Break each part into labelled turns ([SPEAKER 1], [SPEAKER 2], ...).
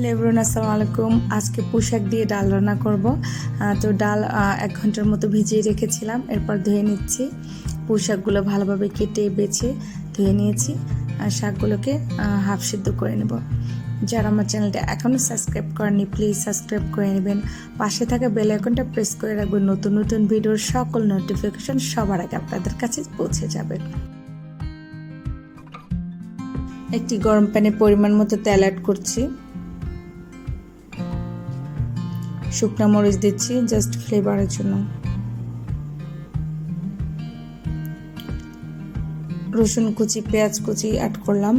[SPEAKER 1] Hello everyone, আসসালামু আলাইকুম। আজকে পুঁইশাক দিয়ে ডাল রান্না করব। তো ডাল 1 ঘন্টার মতো ভিজিয়ে রেখেছিলাম, এরপর ধুয়ে নিচ্ছি। পুঁইশাকগুলো ভালোভাবে কেটে বেছে ধুয়ে নিয়েছি, আর শাকগুলোকে হাফ সিদ্ধ করে নেব। যারা আমার চ্যানেলটা এখনও সাবস্ক্রাইব করেননি প্লিজ সাবস্ক্রাইব করে নেবেন, পাশে থাকা বেল আইকনটা প্রেস করে রাখবেন, নতুন নতুন ভিডিওর সকল নোটিফিকেশন সবার আগে আপনাদের কাছে পৌঁছে যাবে। একটি গরম প্যানে পরিমাণ মতো তেল অ্যাড করছি, শুকনো মরিচ দিচ্ছি জাস্ট ফ্লেভারের জন্য, রসুন কুচি পেঁয়াজ কুচি অ্যাড করলাম,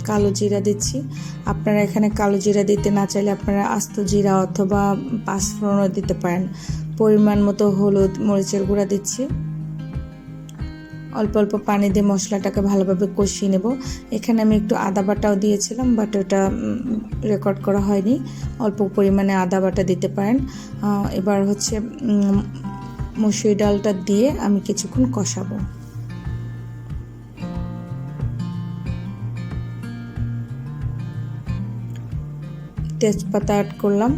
[SPEAKER 1] কালো জিরা দিচ্ছি। আপনারা এখানে কালো জিরা দিতে না চাইলে আপনারা আস্ত জিরা অথবা পাঁচফোড়নও দিতে পারেন। পরিমাণ মতো হলুদ মরিচের গুঁড়া দিচ্ছি, অল্প অল্প পানি দিয়ে মশলাটাকে ভালোভাবে কষিয়ে নেব। এখানে আমি একটু আদা বাটাও দিয়েছিলাম, বাট ওটা রেকর্ড করা হয়নি। অল্প পরিমাণে আদা বাটা দিতে পারেন। এবার হচ্ছে মসুরি ডালটা দিয়ে আমি কিছুক্ষণ কষাবো। তেজপাতা অ্যাড করলাম,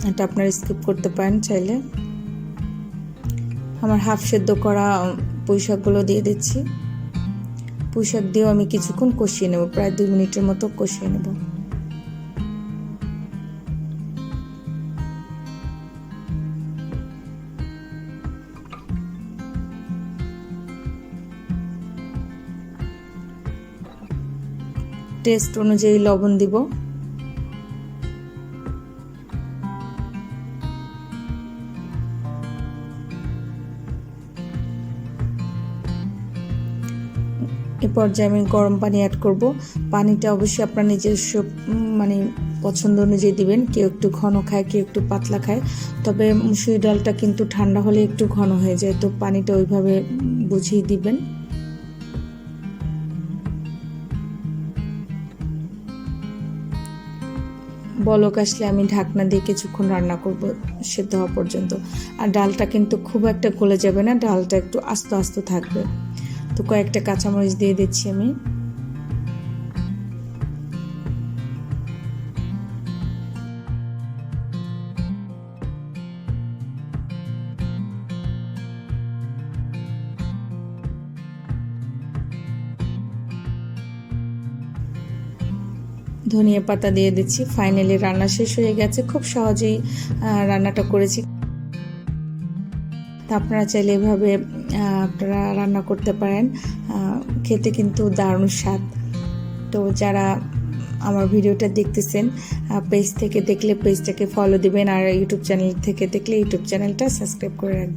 [SPEAKER 1] এটা আপনারা স্কিপ করতে পারেন চাইলে। আমার হাফ সেদ্ধ করা পুঁইশাকগুলো দিয়ে দিচ্ছি। পুঁইশাক দিয়েও আমি কিছুক্ষণ কষিয়ে নেব, প্রায় 2 মিনিটের মতো কষিয়ে নেব। টেস্ট অনুযায়ী লবণ দিব। এ পর্যায়ে আমি গরম পানি অ্যাড করব। পানিটা অবশ্যই আপনার নিজস্ব পছন্দ অনুযায়ী দিবেন। কেউ একটু ঘন খায়, কেউ একটু পাতলা খায়, তবে মুসুরি ডালটা কিন্তু ঠান্ডা হলে একটু ঘন হয়ে যায়, তো পানিটা ওইভাবে বুঝিয়ে দিবেন। বলক আসলে আমি ঢাকনা দিয়ে কিছুক্ষণ রান্না করব সেদ্ধ হওয়া পর্যন্ত। আর ডালটা কিন্তু খুব একটা গলে যাবে না, ডালটা একটু আস্ত আস্ত থাকবে। তো কয়েকটা কাঁচামরিচ দিয়ে দিচ্ছি আমি। ধনিয়া পাতা দিয়ে দিচ্ছি। ফাইনালি রান্না শেষ হয়ে গেছে, খুব সহজেই রান্নাটা করেছি। তা আপনারা চাইলে এভাবে আপনারা রান্না করতে পারেন, খেতে কিন্তু দারুণ স্বাদ। তো যারা আমার ভিডিওটা দেখতেছেন পেজ থেকে দেখলে পেজটাকে ফলো দিবেন, আর ইউটিউব চ্যানেল থেকে দেখলে ইউটিউব চ্যানেলটা সাবস্ক্রাইব করে রাখবেন।